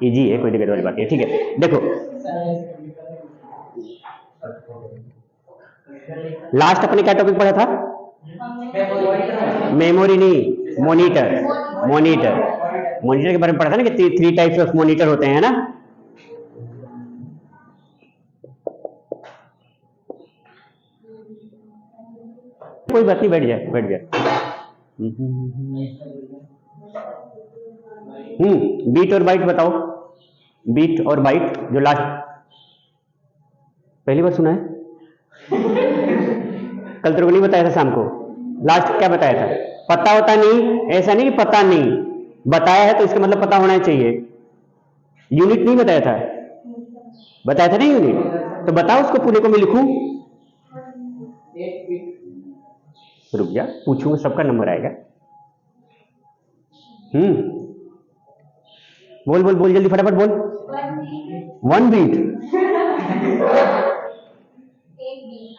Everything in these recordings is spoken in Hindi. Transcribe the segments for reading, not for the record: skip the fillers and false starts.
इजी है, कोई दिक्कत वाली बात नहीं है। ठीक है, देखो लास्ट अपने क्या टॉपिक पढ़ा था? मेमोरी नहीं, मॉनिटर। मॉनिटर मॉनिटर के बारे में पढ़ा था ना कि 3 टाइप्स ऑफ मॉनिटर होते हैं ना। कोई बात नहीं, बैठ जाए बैठ जाए। बीट और बाइट बताओ। बीट और बाइट जो लास्ट, पहली बार सुना है? कल तेरे को नहीं बताया था शाम को? लास्ट क्या बताया था? पता होता नहीं, ऐसा नहीं कि पता नहीं, बताया है तो इसका मतलब पता होना चाहिए। यूनिट नहीं बताया था? बताया था नहीं यूनिट, तो बताओ उसको पूरे को मैं लिखूं। रुक जा, पूछूंगा, सबका नंबर आएगा। बोल बोल बोल, जल्दी फटाफट बोल। 1 बीट।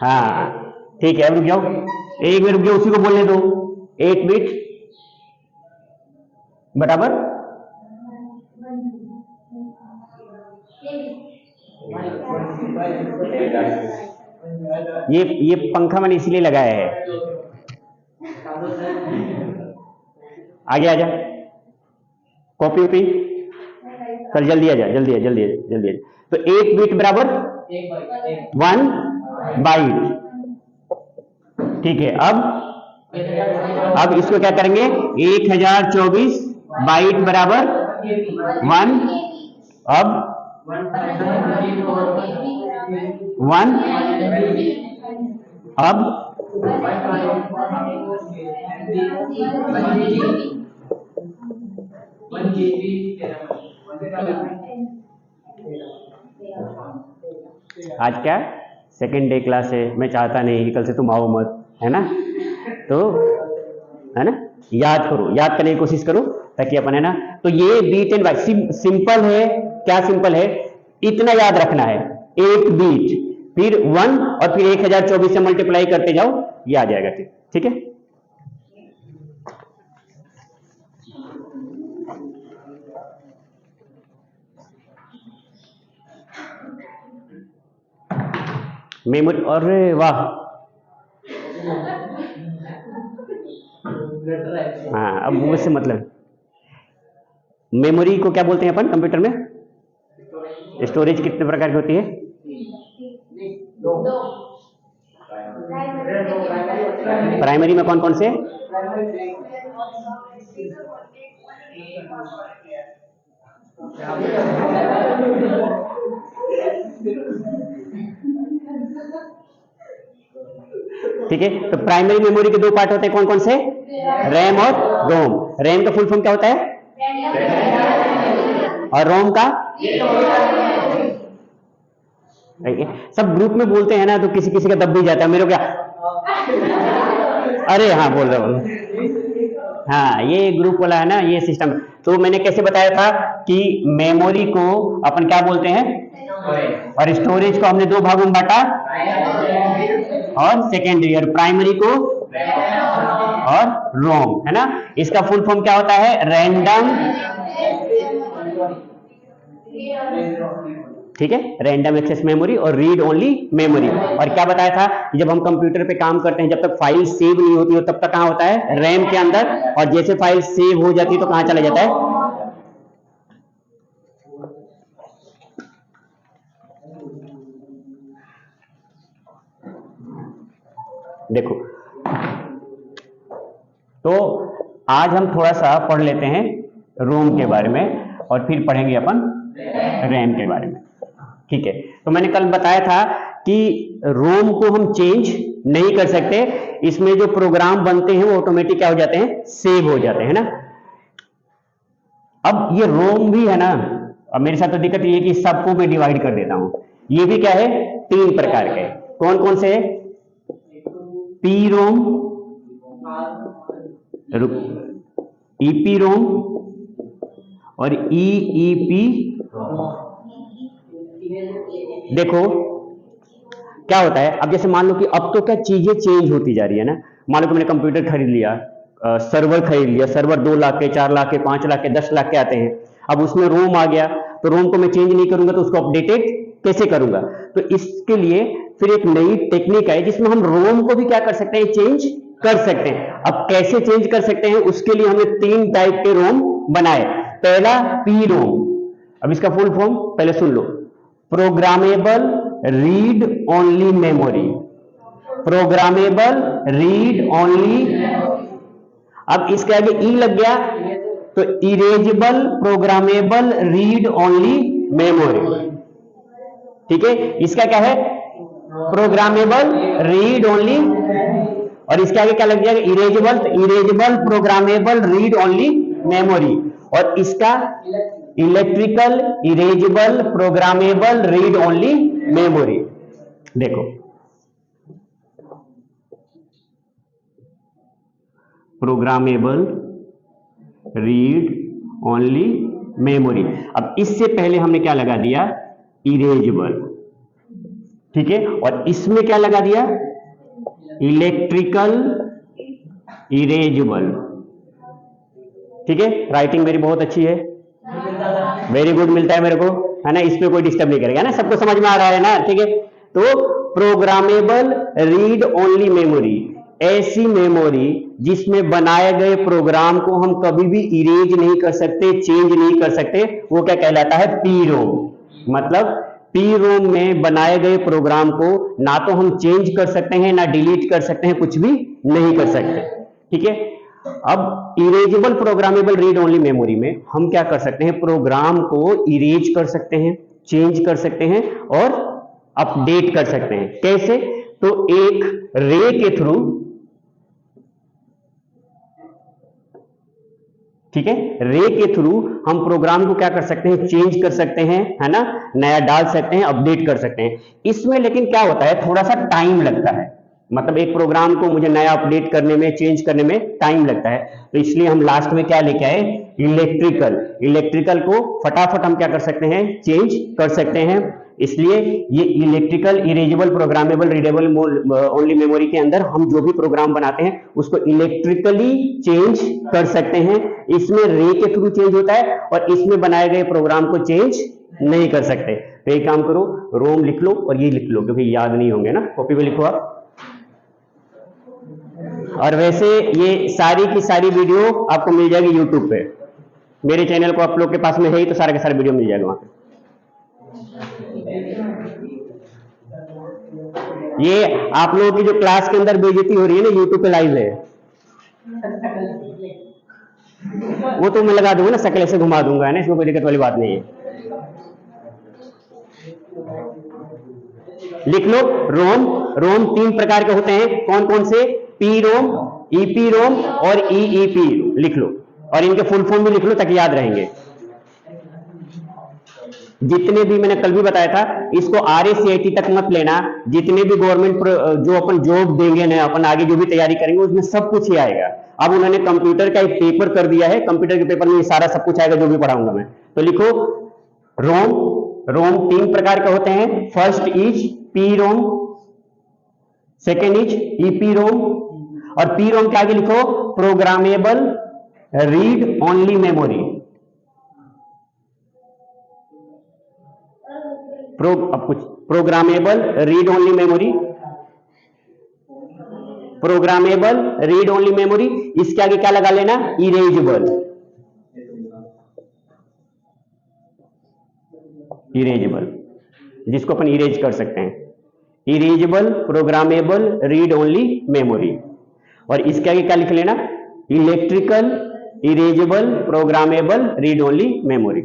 हाँ ठीक है, अब रुक जाओ, एक मिनट रुक जाओ, उसी को बोलने दो। 8 बीट बराबर ये पंखा मैंने इसलिए लगाया है। आगे आ जा, कॉपी ओपी चल, जल्दी आ जा, जल्दी आ जल्दी आ जल्दी आ। तो 1 बीट बराबर 1 बाइट। ठीक है, अब इसको क्या करेंगे? 1024 बाइट बराबर 1। अब 1, अब आज क्या सेकेंड डे क्लास है, मैं चाहता नहीं कि कल से तुम आओ मत, है ना? तो है ना, याद करो, याद करने की कोशिश करो ताकि अपन, है ना। तो ये बीट एंड बाइट सिंपल है। क्या सिंपल है? इतना याद रखना है, 1 बीट फिर 1 और फिर 1024 से मल्टीप्लाई करते जाओ, ये आ जाएगा। ठीक है। मेमोरी, अरे वाह, हाँ अब मुझसे मतलब, मेमोरी को क्या बोलते हैं अपन कंप्यूटर में? स्टोरेज कितने प्रकार की होती है? प्राइमरी में कौन कौन से? ठीक है, तो प्राइमरी मेमोरी के 2 पार्ट होते हैं, कौन कौन से? रैम और रोम। रैम का फुल फॉर्म क्या होता है? और रोम का? सब ग्रुप में बोलते हैं ना, तो किसी किसी का दब भी जाता है, मेरे को क्या, अरे हाँ बोल रहा हूँ। हाँ ये ग्रुप वाला है ना, ये सिस्टम। तो मैंने कैसे बताया था कि मेमोरी को अपन क्या बोलते हैं, और स्टोरेज को हमने 2 भागों में बांटा, और सेकेंडरी और प्राइमरी को और रोम, है ना। इसका फुल फॉर्म क्या होता है? रैंडम, ठीक है, रैंडम एक्सेस मेमोरी और रीड ओनली मेमोरी। और क्या बताया था कि जब हम कंप्यूटर पे काम करते हैं, जब तक फाइल सेव नहीं होती हो तब तक कहां होता है? रैम के अंदर, और जैसे फाइल सेव हो जाती है तो कहां चला जाता है? देखो, तो आज हम थोड़ा सा पढ़ लेते हैं रोम के बारे में, और फिर पढ़ेंगे अपन रैम के बारे में। ठीक है, तो मैंने कल बताया था कि रोम को हम चेंज नहीं कर सकते, इसमें जो प्रोग्राम बनते हैं वो ऑटोमेटिक क्या हो जाते हैं? सेव हो जाते हैं ना। अब ये रोम भी है ना, अब मेरे साथ तो दिक्कत ये है कि सबको मैं डिवाइड कर देता हूं। ये भी क्या है? 3 प्रकार के। कौन कौन से? पी रोम, ईपी रोम और ईईपी। देखो क्या होता है, अब जैसे मान लो कि अब तो क्या चीजें चेंज होती जा रही है ना। मान लो कि मैंने कंप्यूटर खरीद लिया, सर्वर खरीद लिया, सर्वर 2 लाख के, 4 लाख के, 5 लाख के, 10 लाख के आते हैं। अब उसमें रोम आ गया, तो रोम को मैं चेंज नहीं करूंगा तो उसको अपडेटेड कैसे करूंगा? तो इसके लिए फिर एक नई टेक्निक है जिसमें हम रोम को भी क्या कर सकते हैं, चेंज कर सकते हैं। अब कैसे चेंज कर सकते हैं, उसके लिए हमने 3 टाइप के रोम बनाए। पहला पी रोम, अब इसका फुल फॉर्म पहले सुन लो, programmable read only memory. Programmable read only, अब इसके आगे ई लग गया तो erasable programmable read only memory. ठीक है, इसका क्या है, प्रोग्रामेबल रीड ओनली, और इसके आगे क्या लग जाएगा, इरेजेबल, तो erasable programmable read only memory. और इसका electrical erasable programmable read only memory. देखो, प्रोग्रामेबल रीड ओनली मेमोरी। अब इससे पहले हमने क्या लगा दिया, इरेजेबल। ठीक है, और इसमें क्या लगा दिया, इलेक्ट्रिकल इरेजेबल। ठीक है, राइटिंग मेरी बहुत अच्छी है, वेरी गुड मिलता है मेरे को, है ना, इसमें कोई डिस्टर्ब नहीं करेगा ना, सबको समझ में आ रहा है ना? ठीक है, तो प्रोग्रामेबल रीड ओनली मेमोरी, ऐसी मेमोरी जिसमें बनाए गए प्रोग्राम को हम कभी भी इरेज नहीं कर सकते, चेंज नहीं कर सकते, वो क्या कहलाता है, पी रोम। मतलब पी रोम में बनाए गए प्रोग्राम को ना तो हम चेंज कर सकते हैं, ना डिलीट कर सकते हैं, कुछ भी नहीं कर सकते। ठीक है, अब erasable programmable read only memory में हम क्या कर सकते हैं, प्रोग्राम को इरेज कर सकते हैं, चेंज कर सकते हैं और अपडेट कर सकते हैं। कैसे? तो एक रे के थ्रू, ठीक है, रे के थ्रू हम प्रोग्राम को क्या कर सकते हैं, चेंज कर सकते हैं, है ना, नया डाल सकते हैं, अपडेट कर सकते हैं। इसमें लेकिन क्या होता है, थोड़ा सा टाइम लगता है, मतलब एक प्रोग्राम को मुझे नया अपडेट करने में, चेंज करने में टाइम लगता है, तो इसलिए हम लास्ट में क्या लेके आए, इलेक्ट्रिकल। इलेक्ट्रिकल को फटाफट हम क्या कर सकते हैं, चेंज कर सकते हैं। इसलिए ये electrical erasable programmable readable only memory के अंदर हम जो भी प्रोग्राम बनाते हैं उसको इलेक्ट्रिकली चेंज कर सकते हैं। इसमें रे के थ्रू चेंज होता है और इसमें बनाए गए प्रोग्राम को चेंज नहीं कर सकते। तो एक काम करो, रोम लिख लो और ये लिख लो, क्योंकि याद नहीं होंगे ना, कॉपी पे लिखो आप। और वैसे ये सारी की सारी वीडियो आपको मिल जाएगी यूट्यूब पे, मेरे चैनल को आप लोग के पास में है ही, तो सारे के सारे वीडियो मिल जाएगा वहां पे। ये आप लोगों की जो क्लास के अंदर बेइज्जती हो रही है ना, यूट्यूब पे लाइव है, वो तो मैं लगा दूंगा ना, शक्ल से घुमा दूंगा, है ना, इसमें कोई दिक्कत वाली बात नहीं है। लिख लो, रोम। रोम 3 प्रकार के होते हैं, कौन कौन से, पी रोम, ईपी रोम और ईईपी लिख लो, और इनके फुल फॉर्म भी लिख लो ताकि याद रहेंगे। जितने भी मैंने कल भी बताया था, इसको RACIT तक मत लेना, जितने भी गवर्नमेंट जो अपन जॉब देंगे ना, अपन आगे जो भी तैयारी करेंगे उसमें सब कुछ ही आएगा। अब उन्होंने कंप्यूटर का एक पेपर कर दिया है, कंप्यूटर के पेपर में ये सारा सब कुछ आएगा जो भी पढ़ाऊंगा मैं। तो लिखो, रोम। रोम 3 प्रकार के होते हैं, first is P ROM, second is EP ROM, और पी रोम के आगे लिखो प्रोग्रामेबल रीड ओनली मेमोरी। अब कुछ programmable read only memory, programmable read only memory, इसके आगे क्या लगा लेना, इरेजेबल। इरेजेबल, जिसको अपन इरेज कर सकते हैं, erasable programmable read only memory. और इसके आगे क्या लिख लेना, electrical erasable programmable read only memory.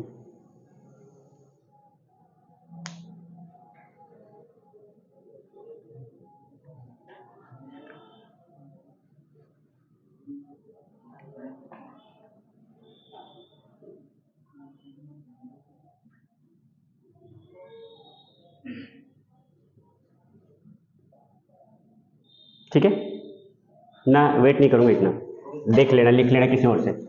ठीक है ना, वेट नहीं करूंगा इतना, देख लेना, लिख लेना किसी और से।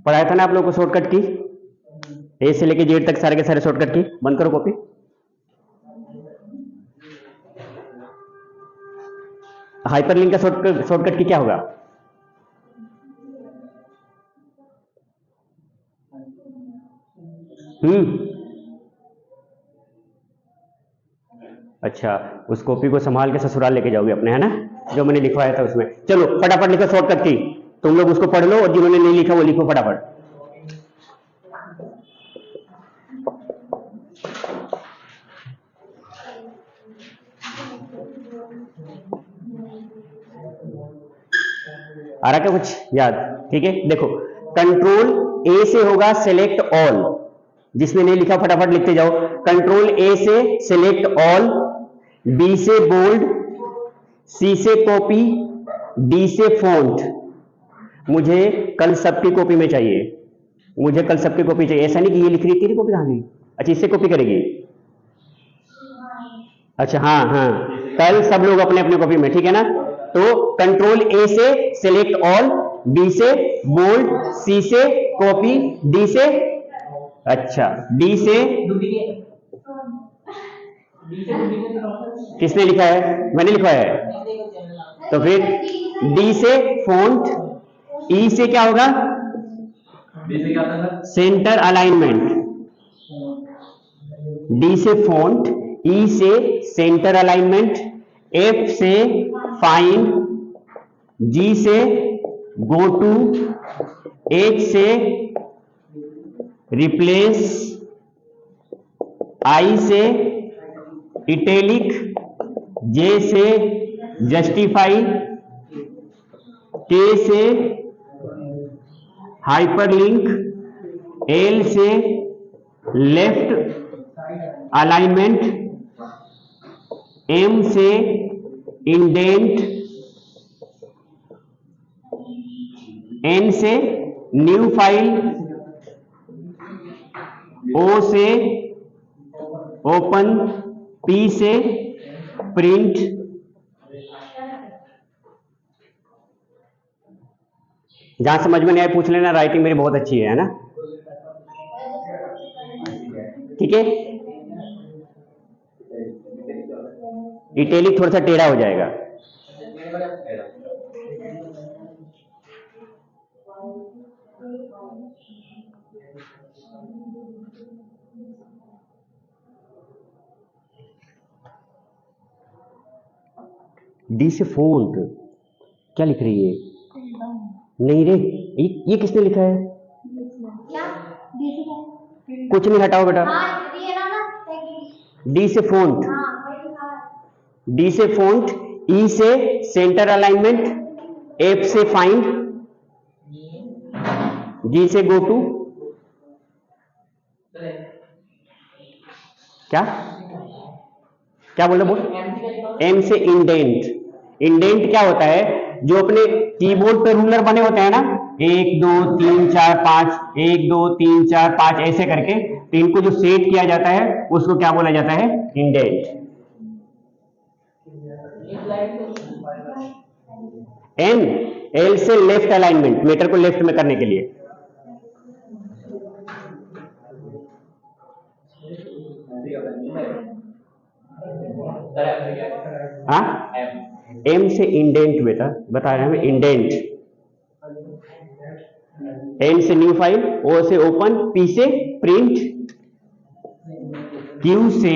पढ़ाया था ना आप लोगों को शॉर्टकट की, ए से लेके जेड तक सारे के सारे शॉर्टकट की। बंद करो कॉपी। हाइपरलिंक का शॉर्टकट की क्या होगा? अच्छा, उस कॉपी को संभाल के ससुराल लेके जाओगे अपने, है ना, जो मैंने लिखवाया था उसमें। चलो फटाफट लिखो शॉर्टकट की, तुम लोग उसको पढ़ लो और जिन्होंने नहीं लिखा वो लिखो फटाफट। आ रहा क्या कुछ याद? ठीक है, देखो कंट्रोल ए से होगा सेलेक्ट ऑल, जिसने नहीं लिखा फटाफट लिखते जाओ। कंट्रोल ए से सेलेक्ट ऑल, बी से बोल्ड, सी से कॉपी, डी से फॉन्ट। मुझे कल सबकी कॉपी में चाहिए, मुझे कल सबकी कॉपी चाहिए। ऐसा नहीं कि ये लिख रही तेरी कॉपी कहां गई? अच्छा, इससे कॉपी करेगी। अच्छा हाँ हाँ, कल सब लोग अपने अपने कॉपी में, ठीक है ना। तो कंट्रोल ए से सिलेक्ट ऑल, बी से बोल्ड, सी से कॉपी, डी से, अच्छा डी से किसने लिखा है? मैंने लिखवाया है। तो फिर डी से फॉन्ट, ई से क्या होगा? Centre alignment. डी से फॉन्ट, ई से सेंटर अलाइनमेंट, एफ से फाइंड, जी से गो टू, एच से रिप्लेस, आई से इटैलिक, जे से जस्टिफाई, के से हाइपरलिंक, एल से लेफ्ट अलाइनमेंट, एम से इंडेंट, एन से न्यू फाइल, ओ से ओपन, पी से प्रिंट, जहां समझ में नहीं आए पूछ लेना, राइटिंग मेरी बहुत अच्छी है ना, ठीक है। इटैलिक थोड़ा सा टेढ़ा हो जाएगा। डी से फोल्ड, क्या लिख रही है? नहीं रे, ये किसने लिखा है? कुछ नहीं, हटाओ बेटा। डी से फोंट, डी से फोंट, ई से सेंटर अलाइनमेंट, एफ से फाइंड, जी से गो टू, क्या क्या बोल रहे? बोल। एम से इंडेंट। इंडेंट क्या होता है? जो अपने कीबोर्ड पे रूलर बने होते हैं ना, 1 2 3 4 5, 1 2 3 4 5 ऐसे करके, तो इनको जो सेट किया जाता है उसको क्या बोला जाता है? इंडेंट। एन, एल से लेफ्ट अलाइनमेंट, मीटर को लेफ्ट में करने के लिए। हाँ, एम से इंडेंट बेटा, बता रहे हैं इंडेंट। एन से न्यू फाइल, ओ से ओपन, पी से प्रिंट, क्यू से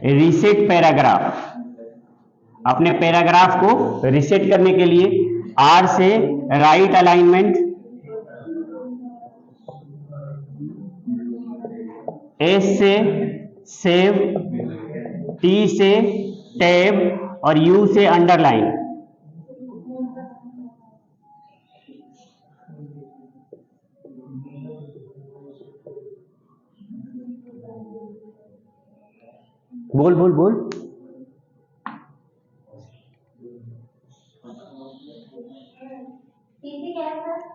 रीसेट पैराग्राफ, अपने पैराग्राफ को रीसेट करने के लिए, आर से राइट अलाइनमेंट, एस से सेव, टी से टैब और यू से अंडरलाइन। बोल बोल बोल।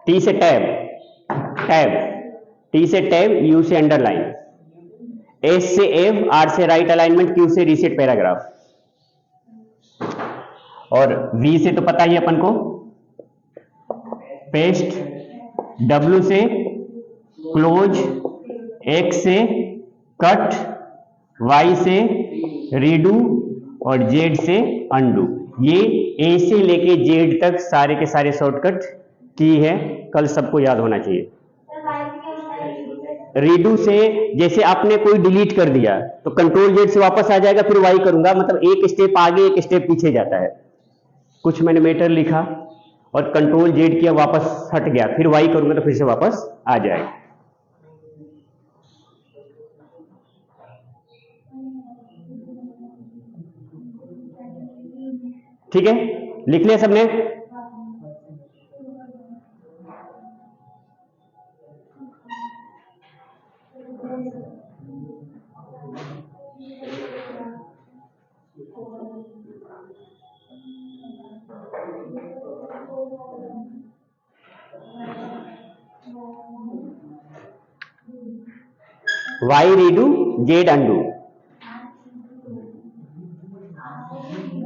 टी से टैब, टैब, टी से टैब, यू से अंडरलाइन, एस से एफ, आर से राइट अलाइनमेंट, क्यू से रीसेट पैराग्राफ, और वी से तो पता ही अपन को पेस्ट, W से क्लोज, X से कट, Y से रीडू और Z से अंडू। ये A से लेके Z तक सारे के सारे शॉर्टकट की है, कल सबको याद होना चाहिए। रीडू से जैसे आपने कोई डिलीट कर दिया तो कंट्रोल Z से वापस आ जाएगा, फिर Y करूंगा, मतलब एक स्टेप आगे एक स्टेप पीछे जाता है। कुछ मैंने मैटर लिखा और कंट्रोल Z किया, वापस हट गया, फिर Y करूंगा तो फिर से वापस आ जाएगा। ठीक है, लिख लिया सबने? Y रीडू, Z अंडू,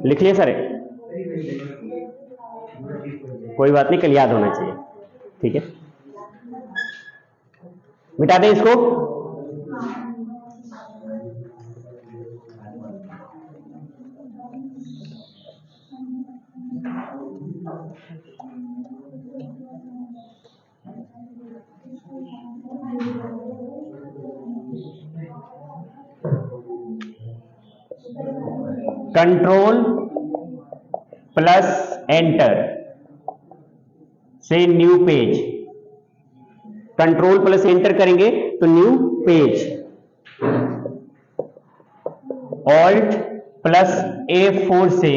लिख लिया सर? कोई बात नहीं, कल याद होना चाहिए। ठीक है, मिटा दें इसको। कंट्रोल प्लस एंटर से new page, control plus enter करेंगे तो new page. Alt plus A4 से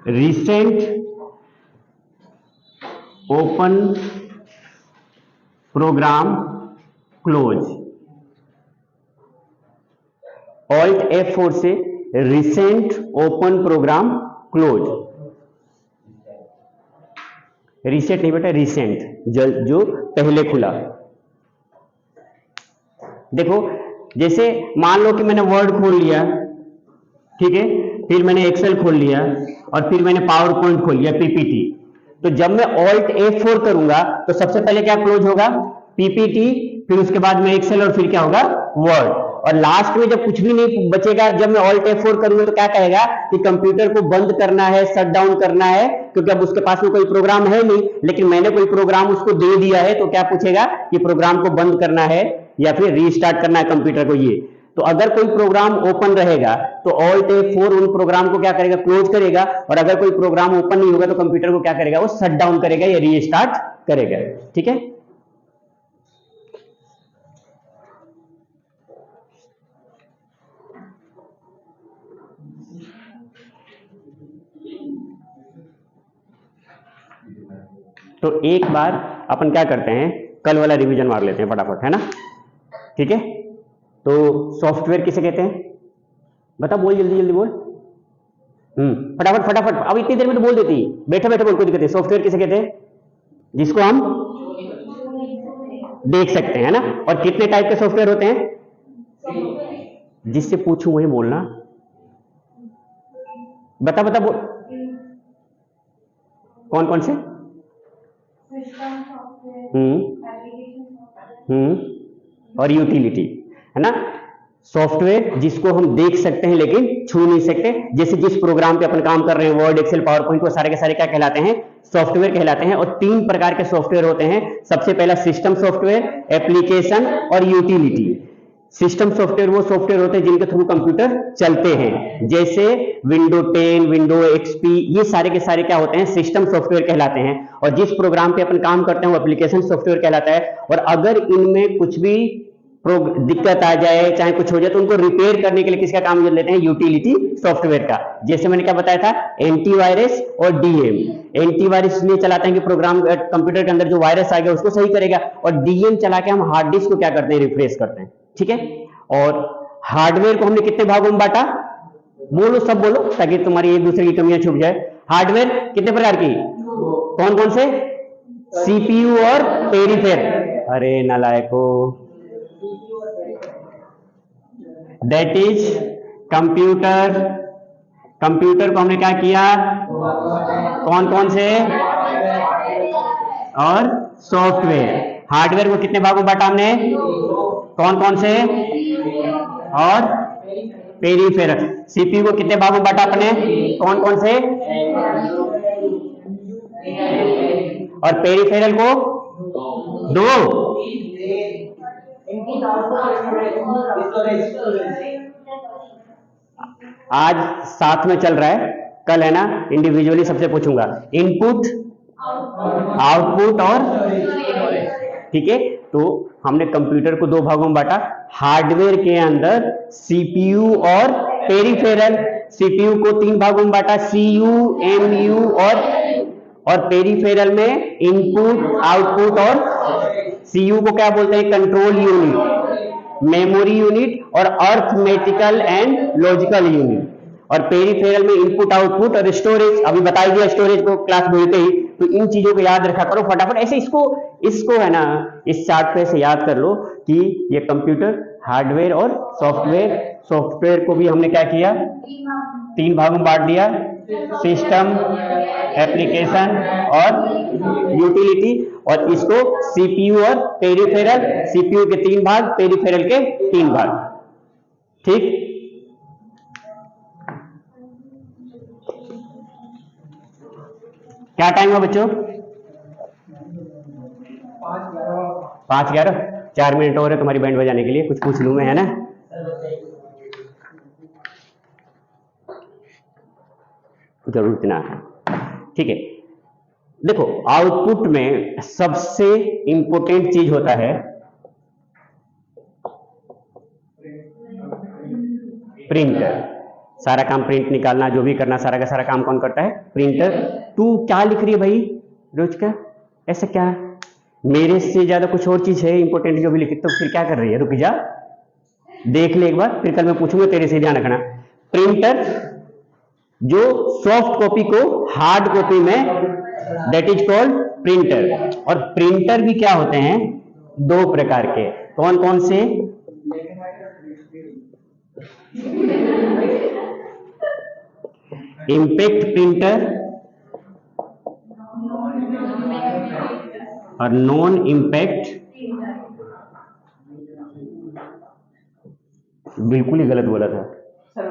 recent open program close. Alt F4 से recent open program close. Recent नहीं बेटा, रिसेंट, जो पहले खुला। देखो जैसे मान लो कि मैंने वर्ड खोल लिया, ठीक है, फिर मैंने एक्सेल खोल लिया और फिर मैंने पावर पॉइंट खोल लिया, पीपीटी। तो जब मैं ऑल्ट F4 करूंगा तो सबसे पहले क्या क्लोज होगा? पीपीटी, फिर उसके बाद में एक्सेल और फिर क्या होगा? वर्ड। और लास्ट में जब कुछ भी नहीं बचेगा, जब मैं ऑल्ट F4 करूंगा तो क्या कहेगा कि कंप्यूटर को बंद करना है, शट डाउन करना है, क्योंकि अब उसके पास में कोई प्रोग्राम है नहीं, लेकिन मैंने कोई प्रोग्राम उसको दे दिया है। तो क्या पूछेगा कि प्रोग्राम को बंद करना है या फिर रीस्टार्ट करना है कंप्यूटर को। ये तो अगर कोई प्रोग्राम ओपन रहेगा तो ऑल्ट F4 उन प्रोग्राम को क्या करेगा? क्लोज करेगा। और अगर कोई प्रोग्राम ओपन नहीं होगा तो कंप्यूटर को क्या करेगा? वो शट डाउन करेगा या रीस्टार्ट करेगा। ठीक है, तो एक बार अपन क्या करते हैं, कल वाला रिवीजन मार लेते हैं फटाफट, है ना? ठीक है, तो सॉफ्टवेयर किसे कहते हैं? बता, बोल जल्दी जल्दी बोल। फटाफट फटाफट, अब इतनी देर में तो बोल देती, बैठे बैठे बोल, कोई दिक्कत नहीं। सॉफ्टवेयर किसे कहते हैं? जिसको हम देख सकते हैं, ना? और कितने टाइप के सॉफ्टवेयर होते हैं? जिससे पूछूं वही बोलना। बता बता बोल, कौन कौन से? और यूटिलिटी, है ना? सॉफ्टवेयर जिसको हम देख सकते हैं लेकिन छू नहीं सकते, जैसे जिस प्रोग्राम पे अपन काम कर रहे हैं, वर्ड, एक्सेल, पावर पॉइंट, वो सारे के सारे क्या कहलाते हैं? सॉफ्टवेयर कहलाते हैं। और 3 प्रकार के सॉफ्टवेयर होते हैं। सबसे पहला सिस्टम सॉफ्टवेयर, एप्लीकेशन और यूटिलिटी। सिस्टम सॉफ्टवेयर वो सॉफ्टवेयर होते हैं जिनके थ्रू कंप्यूटर चलते हैं, जैसे विंडो 10, विंडो XP, ये सारे के सारे क्या होते हैं? सिस्टम सॉफ्टवेयर कहलाते हैं। और जिस प्रोग्राम पे अपन काम करते हैं वो एप्लीकेशन सॉफ्टवेयर कहलाता है। और अगर इनमें कुछ भी दिक्कत आ जाए, चाहे कुछ हो जाए, तो उनको रिपेयर करने के लिए किसका काम लेते हैं? यूटिलिटी सॉफ्टवेयर का। जैसे मैंने क्या बताया था, एंटीवायरस और डीएम। एंटीवायरस इसलिए चलाते हैं कि प्रोग्राम कंप्यूटर के अंदर जो वायरस आ गया उसको सही करेगा, और डीएम चला के हम हार्ड डिस्क को क्या करते हैं? रिफ्रेश करते हैं। ठीक है, और हार्डवेयर को हमने कितने भागों में बांटा? बोलो, सब बोलो, ताकि तुम्हारी एक दूसरे की कमियां छूट जाए। हार्डवेयर कितने प्रकार की? कौन कौन से? सीपीयू और पेरिफेर। अरे नालायको, दैट इज कंप्यूटर। कंप्यूटर को हमने क्या किया? कौन कौन से? और सॉफ्टवेयर। हार्डवेयर को कितने भागों में बांटा हमने? कौन कौन से? और पेरिफेरल। सीपीयू को कितने भागों में बांटा अपने? कौन कौन से? और पेरिफेरल को दो। आज साथ में चल रहा है, कल है ना इंडिविजुअली सबसे पूछूंगा। इनपुट, आउटपुट और, ठीक है। तो हमने कंप्यूटर को दो भागों में बांटा, हार्डवेयर के अंदर सीपीयू और पेरिफेरल। सीपीयू को तीन भागों में बांटा, सीयू, एमयू और पेरिफेरल में इनपुट, आउटपुट और सीयू को क्या बोलते हैं? कंट्रोल यूनिट, मेमोरी यूनिट और अर्थमेटिकल एंड लॉजिकल यूनिट। और पेरिफेरल में इनपुट, आउटपुट और स्टोरेज। अभी बताई दिया स्टोरेज को क्लास बोलते ही, तो इन चीजों को याद रखा करो फटाफट। ऐसे इसको है ना, इस चार्ट पे से याद कर लो कि ये कंप्यूटर, हार्डवेयर और सॉफ्टवेयर। सॉफ्टवेयर को भी हमने क्या किया? तीन भागों में बांट दिया, सिस्टम, एप्लीकेशन और यूटिलिटी। और इसको सीपीयू और पेरिफेरल, सीपीयू के तीन भाग, पेरिफेरल के तीन भाग। ठीक, क्या टाइम है बच्चों? 5:11। 4 मिनट और है तुम्हारी बैंड बजाने के लिए। कुछ पूछ लूं मैं, है ना? जरूर इतना है, ठीक है। देखो, आउटपुट में सबसे इंपॉर्टेंट चीज होता है प्रिंटर। सारा काम प्रिंट निकालना, जो भी करना, सारा का सारा काम कौन करता है? प्रिंटर। तू क्या लिख रही है भाई रोज का? ऐसा क्या? मेरे से ज्यादा कुछ और चीज है इंपॉर्टेंट जो भी लिखी, तो फिर क्या कर रही है? रुक जा, देख ले एक बार, फिर कल मैं पूछूंगा तेरे से, ध्यान रखना। प्रिंटर जो सॉफ्ट कॉपी को हार्ड कॉपी में, दैट इज कॉल्ड प्रिंटर। और प्रिंटर भी क्या होते हैं? दो प्रकार के। कौन कौन से? इम्पैक्ट प्रिंटर और नॉन इम्पैक्ट। बिल्कुल ही गलत बोला था,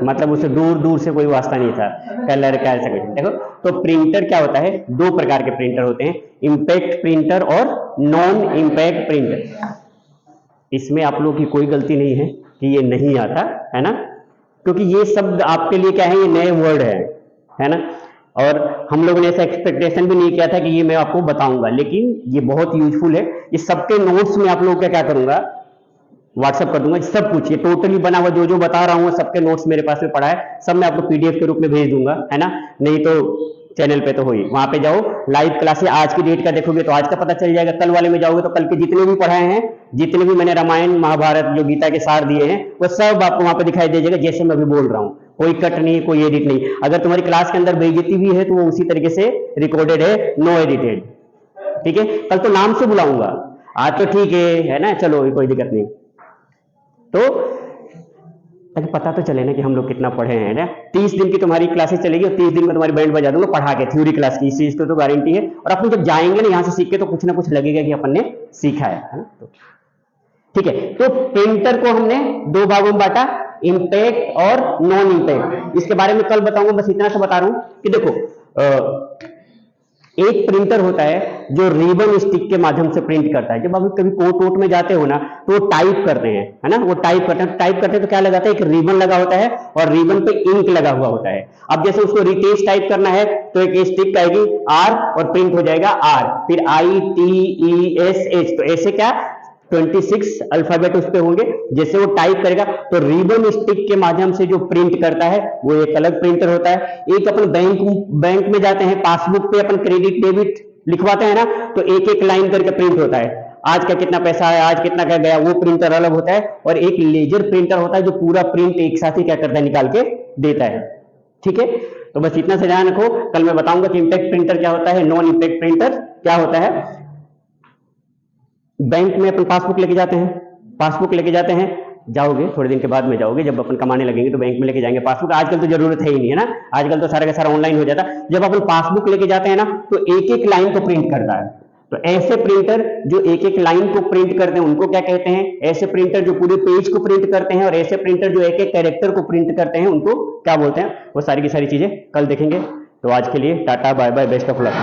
मतलब उसे दूर दूर से कोई वास्ता नहीं था, कलर का ऐसा कुछ। देखो, तो प्रिंटर क्या होता है? दो प्रकार के प्रिंटर होते हैं, इम्पैक्ट प्रिंटर और नॉन इम्पैक्ट प्रिंटर। इसमें आप लोगों की कोई गलती नहीं है कि ये नहीं आता, है ना? क्योंकि ये शब्द आपके लिए क्या है? ये नए वर्ड है ना? और हम लोगों ने ऐसा एक्सपेक्टेशन भी नहीं किया था कि ये मैं आपको बताऊंगा, लेकिन ये बहुत यूजफुल है। इस सबके नोट्स में आप लोगों का क्या करूंगा? व्हाट्सएप कर दूंगा सब कुछ। ये टोटली बना हुआ जो जो बता रहा हूँ सबके नोट्स मेरे पास में पड़ा है, सब मैं आपको पीडीएफ के रूप में भेज दूंगा, है ना? नहीं तो चैनल पे तो हो ही, वहां पे जाओ, लाइव क्लासेस आज की डेट का देखोगे तो आज का पता चल जाएगा। कल वाले में जाओगे तो कल के जितने भी पढ़ाए हैं, जितने भी मैंने रामायण, महाभारत, जो गीता के सार दिए हैं, वो सब आपको वहां पे दिखाई दे जाएगा, जैसे मैं अभी बोल रहा हूँ। कोई कट नहीं, कोई एडिट नहीं। अगर तुम्हारी क्लास के अंदर बेइज्जती भी है तो वो उसी तरीके से रिकॉर्डेड है, नो एडिटेड। ठीक है, कल तो नाम से बुलाऊंगा, आज तो ठीक है ना? चलो, कोई दिक्कत नहीं। तो ताकि पता तो चले ना कि हम लोग कितना पढ़े हैं ना। 30 दिन की तुम्हारी क्लासेस चलेगी और 30 दिन में तुम्हारी बैंड बजा दूंगा पढ़ा के, थ्योरी क्लास की, इस चीज तो गारंटी है। और अपन जब जाएंगे ना यहाँ से सीख के, तो कुछ ना कुछ लगेगा कि अपन ने सीखा है ना? तो ठीक है। तो प्रिंटर को हमने दो भागों में बांटा, इम्पैक्ट और नॉन इम्पैक्ट। इसके बारे में कल बताऊंगा, बस इतना सा बता रहा हूं कि देखो, एक प्रिंटर होता है जो रिबन स्टिक के माध्यम से प्रिंट करता है। जब आप कभी कोर्ट वोट में जाते हो ना, तो वो टाइप करते हैं, है ना? वो टाइप करते हैं, टाइप करते हैं तो क्या लगाता है? एक रिबन लगा होता है और रिबन पे इंक लगा हुआ होता है। अब जैसे उसको रितेश टाइप करना है तो एक स्टिक आएगी आर और प्रिंट हो जाएगा आर, फिर ITESH। तो ऐसे क्या 26 अल्फाबेट उस पे होंगे। जैसे वो टाइप करेगा तो रिबन स्टिक के माध्यम से जो प्रिंट करता है वो एक अलग प्रिंटर होता है। एक अपन बैंक में जाते हैं, पासबुक पे अपन क्रेडिट डेबिट लिखवाते हैं ना, तो एक एक लाइन करके प्रिंट होता है। आज का कितना पैसा है, आज कितना का गया, वो प्रिंटर अलग होता है। और एक लेजर प्रिंटर होता है जो पूरा प्रिंट एक साथ ही क्या करता है? निकाल के देता है। ठीक है, तो बस इतना से ध्यान रखो। कल मैं बताऊंगा कि इम्पैक्ट प्रिंटर क्या होता है, नॉन इम्पैक्ट प्रिंटर क्या होता है। बैंक में अपन पासबुक लेके जाते हैं, पासबुक लेके जाते हैं, जाओगे थोड़े दिन के बाद में जाओगे, जब अपन कमाने लगेंगे तो बैंक में लेके जाएंगे पासबुक। आजकल तो जरूरत है ही नहीं, है ना? आजकल तो सारा का सारा ऑनलाइन हो जाता है। जब अपन पासबुक लेके जाते हैं ना, तो एक एक लाइन को प्रिंट करता है। तो ऐसे प्रिंटर जो एक एक लाइन को प्रिंट करते हैं उनको क्या कहते हैं? ऐसे प्रिंटर जो पूरे पेज को प्रिंट करते हैं और ऐसे प्रिंटर जो एक एक कैरेक्टर को प्रिंट करते हैं उनको क्या बोलते हैं? वो सारी की सारी चीजें कल देखेंगे। तो आज के लिए tata, bye bye, best of luck.